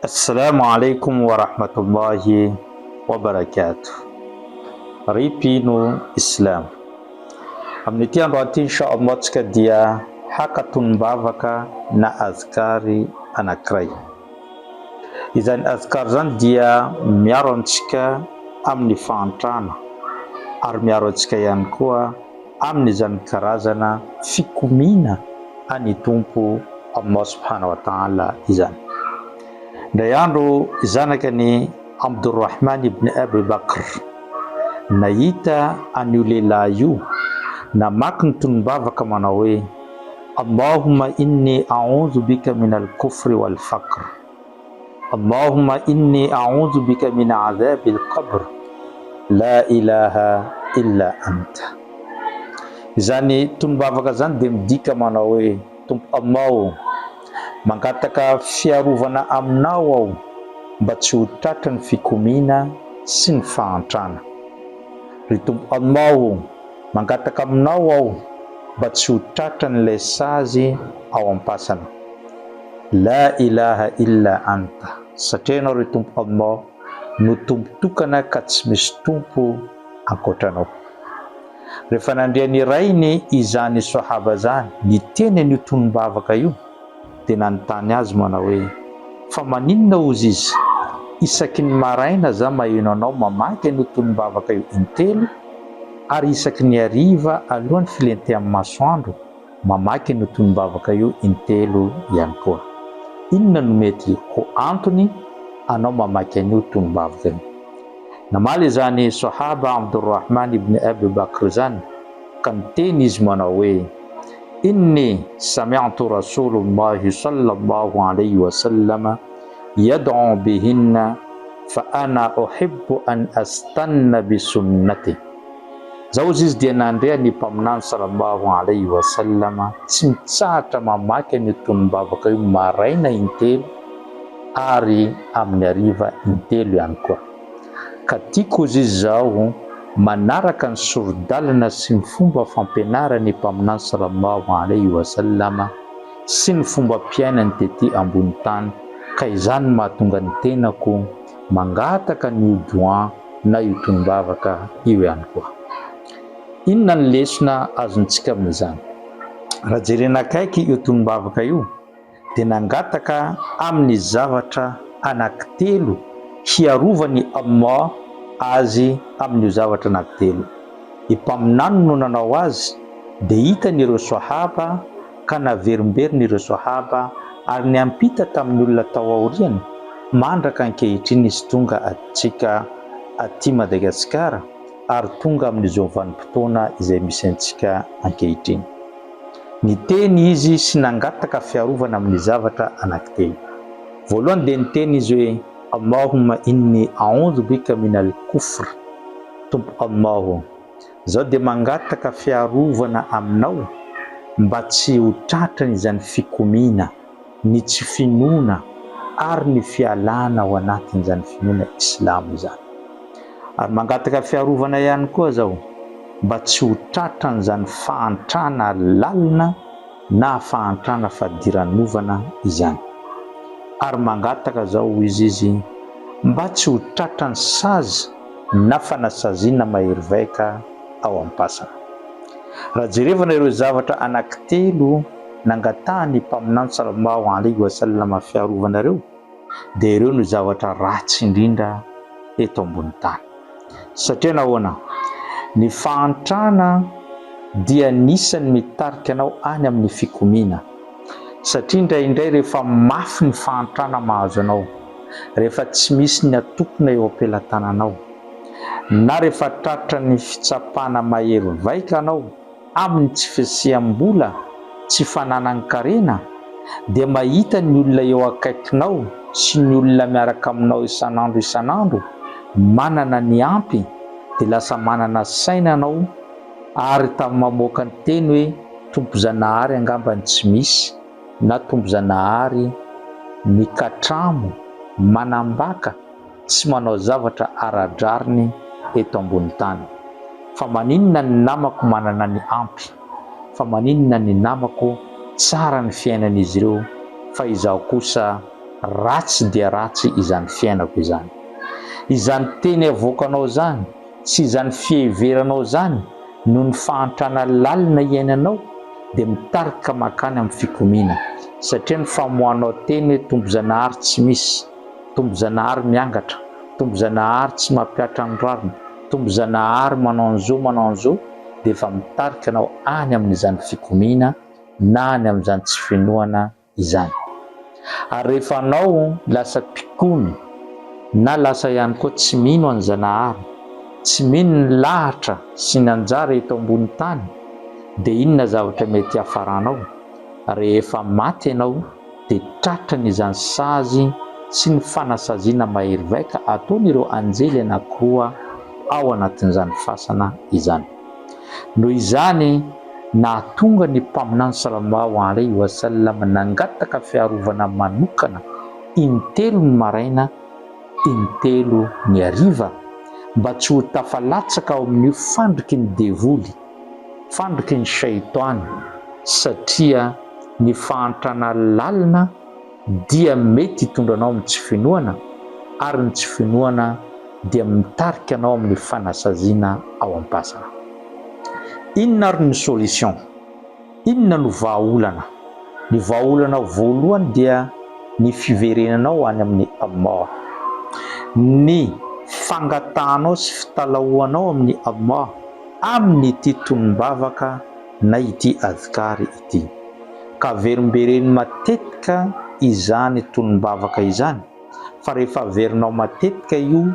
Assalamu alaikum wa rahmatullahi wa barakatuh. Ripino Islam. Amin'ity andro ity inshallah tsika dia haka-tonom-bavaka na azkary anankiray. Izany azkary zany dia miaro antsika amin'ny fahantrana ary miaro antsika ihany koa amin'izany karazana fikomina any Tompo Allah subhanahu wa ta'ala izany. Ndray andro zanakany Abdurrahman ibn Abi Bakr nahita an'io lehilahy io namaky ny tonom-bavaka manao hoe Allahumma inni a'udhu bika min al-kufri wal faqr, Allahumma inni a'udhu bika min adhabi al-qabr, la ilaha illa anta. Izany tonom-bavaka zany dia midika manao hoe Tompo Allah, mangataka fiarovana aminao aho mba tsy ho tratran'ny fikomina sy ny fahantrana. Ry Tompo Allah, mangataka aminao aho mba tsy ho tratran'ilay sazy ao am-pasana. La ilaha illa anta, satria ianao ry Tompo Allah no tompo tokana ka tsy misy tompo ankoatranao. Rehefa nandrian'irainy izany sahaba zany niteny an'io tonom-bavaka io dia nanontany azy manao hoe fa maninona ozy izy, isaky ny maraina za maheno anao mamaky an'io tonom-bavaka io intelo ary isaky ny hariva alohan'ny filentehan'ny masoandro mamaky an'io tonom-bavaka io intelo ihany koa. Inona no mety ho antony anao mamaky an'io tonom-bavaka io? Namaly izany sahaba Abdurrahman ibn Abi Bakr zany ka niteny izy manao hoe inni sami'tu rasulullahi sallallahu alayhi wa sallama yad'u bihinna fa ana uhibbu an astanna bi sunnati. Zao izy dia nandrea ny mpaminany sallallahu alayhi wa sallama tsy mitsahatra mamaky ny tonom-bavaka io maraina intelo ary amin'ny hariva intelo ihany koa. Ka tiako izy zao manaraka ny soro-dalana sy ny fomba fampianarany mpaminany sallallahu alayhi wa sallama sy ny fomba piainany tety ambony tany, ka izany mahatonga ny tenako mangataka ny doa na io tonom-bavaka io ihany koa. Inona ny lesona azontsika amin'izany? Raha jerena akaiky io tonom-bavaka io dia nangataka amin'ny zavatra anankitelo hiarovany Allah azy amin'io zavatra anankitelo. I mpaminany no nanao azy dia hitan'ireo sahaba ka naverimberiny ireo sahaba ary niampita tamin'ny olona tao aoriany mandraka ankehitriny izy tonga atsika aty Madagasikara ary tonga amin'izao vanim-potoana izay misy antsika ankehitriny. Niteny izy sy nangataka fiarovana amin'ny zavatra anankitelo. Voalohany dia niteny izy hoe Allahumma inni a'udhu bika min al-kufr, Tompo Allah, zao dia mangataka fiarovana aminao mba tsy ho tratrany izany fikomina, ny tsy finoana ary ny fialana ao anatin'izany finoana Islamo izany. Ary mangataka fiarovana ihany koa zao mba tsy ho tratrany izany fahantrana lalina na fahantrana fadiran'ovana izany. Ary mangataka zao izy mba tsy ho tratrany sazy na fanasaziana mahery vaika ao am-pasana. Raha jerevana ireo zavatra anankitelo nangatahany mpaminany sallallahu alayhi wa sallam fiarovana ireo dia ireo no zavatra ratsy indrindra eto ambony tany. Satria nahoana? Ny fahantrana dia nisany mitarika anao any amin'ny fikomina. Satria indraindray rehefa mafy ny fahantrana mahazo anao, rehefa tsy misy ny atokona eo am-pelatananao, na rehefa tratra ny fitsapana mahery vaika anao amin'ny tsy fisiam-bola, tsy fananan-karena, dia mahita ny olona eo akaikinao sy ny olona miaraka aminao isanandro manana ny ampy, dia lasa manana saina anao ary tamin'ny mamoaka ny teny hoe tompo-zanahary angambany tsy misy, na tompo-zanahary mikatramo, manambaka, tsy manao zavatra ara-drariny eto ambony tany. Fa maninona ny namako manana ny ampy, fa maninona ny namako tsara ny fiainan'izy ireo, fa izaho kosa ratsy dia ratsy izany fiainako izany. Izany teny avoakanao zany sy izany fieveranao zany no ny fahantrana lalina iainanao dia mitarika makany amin'ny fikomina, satria ny famohanao teny hoe tombo-janahary tsy misy, tombo-janahary miangatra, tombo-janahary tsy mampiatra ny rariny, tombo-janahary manao an'izao dia efa mitarika anao any amin'izany fikomina na any amin'izany tsy finoana izany. Ary rehefa anao lasa mpikomy na lasa ihany koa tsy mino any Zanahary, tsy mino ny lahatra sy ny anjara eto ambony tany, dia inona zavatra mety hafaranao? Rehefa maty ianao dia tratrany izany sazy sy ny fanasaziana mahery vaika ataon'ireo anjely anankiroa ao anatin'izany fasana izany. Noho izany nahatonga ny mpaminany sallallahu alaihi wasallam nangataka fiarovana manokana intelo ny maraina, intelo ny hariva, mba tsy ho tafalatsaka ao amin'io fandriky ny devoly, fandriky ny shaitany, satria ny fahantrana lalina dia mety hitondranao amin'ny tsy finoana, ary ny tsy finoana dia mitarika anao amin'ny fanasaziana ao am-pasana. Inona ary ny solution? Inona no vahaolana? Ny vahaolana voalohany dia ny fiverenanao any amin'ny Allah, ny fangatahanao sy fitalahoanao amin'ny Allah amin'ny ity tonom-bavaka na ity adhikary ity. Ka verimbereny matetika izany tonom-bavaka izany, fa rehefa averinao matetika io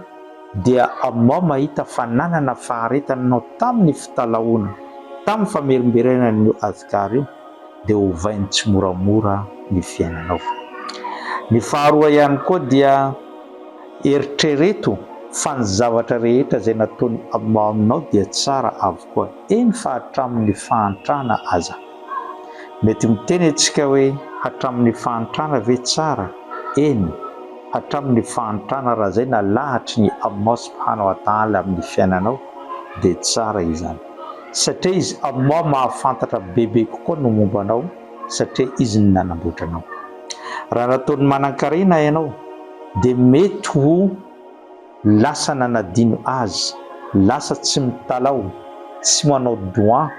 dia Allah mahita fa nanana faharetananao tamin'ny fitalahoana, tamin'ny famerimberenan'io adhikary io, dia hovainy tsy moramora ny fiainanao. Ny faharoa ihany koa dia eritrereto fa ny zavatra rehetra izay nataony Allah aminao dia tsara avokoa, eny fa hatramin'ny fahantrana aza. Mety miteny antsika hoe hatramin'ny fahantrana ve tsara? Eny, hatramin'ny fahantrana raha izay nalatry ny Allah subhanahu wa ta'ala amin'ny fiainanao dia tsara izany, satria izy Allah mahafantatra bebe kokoa no mombanao, satria izy ny nanamboatra anao. Raha nataony manan-karena ianao dia mety ho lasa nanadino azy, lasa tsy mitalao, tsy manao doa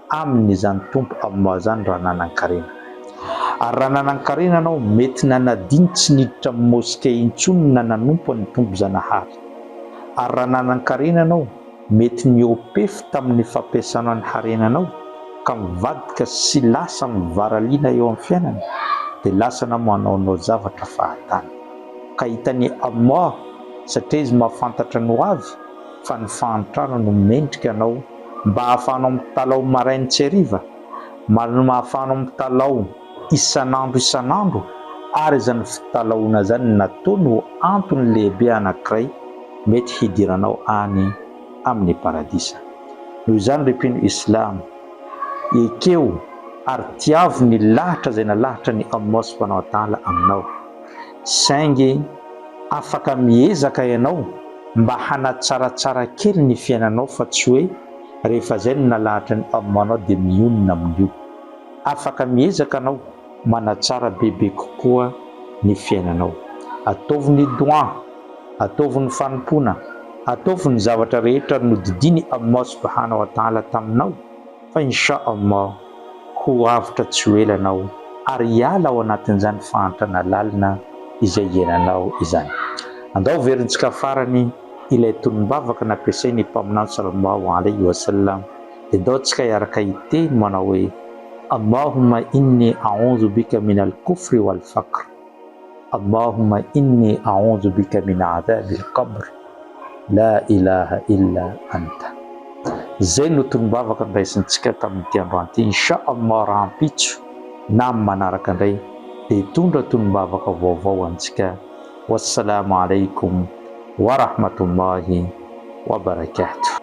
amin'izany tompo Allah zany raha nanan-karena. Ary raha nanan-karena anao mety nanadino tsy niditra amin'ny moskey intsony na nanompo ny tombo-janahary. Ary raha nanan-karena anao mety niopefy tamin'ny fampiasana ny harenanao ka mivadika sy lasa mivaraliana eo amin'ny fiainana, dia lasa manaonao zavatra fahatany. Ka hitany Allah, satria izy mahafantatra ny ho avy, fa ny fahantrana no mendrika anao mba hahafahanao mitalao marainy tsy hariva, mahafahanao mitalao isanandro, ary izany fitalaona zany nataony ho antony lehibe anankiray mety hidiranao any amin'ny paradisa. Noho izany repino Islam, ekeo ary tiavo ny lahatra izay nalahatra ny Allah subhanahu wa ta'ala aminao, saingy afaka miezaka ianao mba hanatsaratsara kely ny fiainanao, fa tsy hoe rehefa izay no nalahatra ny Allah anao dia mionona amin'io. Afaka miezaka anao manatsara bebe kokoa ny fiainanao. Ataovy ny doa, ataovy ny fanompona, ataovy ny zavatra rehetra nodidiny Allah subhanahu wa ta'ala taminao, fa insha Allah ho avitra tsy ho elanao ary hiala ao anatin'izany fahantrana lalina izay iainanao izany. Andao verintsika farany ilay tonom-bavaka nampiasain'ny mpaminany sallallahu alaihi wasallam, dia andao tsika hiaraka hiteny manao hoe Allahumma inni a'udhu bika min al-kufri wal-faqr, Allahumma inni a'udhu bika min adhabi al-qabr, la ilaha illa anta. Zay no tonom-bavaka niraisintsika tamin'ity androany ity. Insha Allah raha ampitso na amin'ny manaraka indray dia hitondra tonom-bavaka vaovao antsika. Wassalamu alaikum wa rahmatullahi wa barakatuh.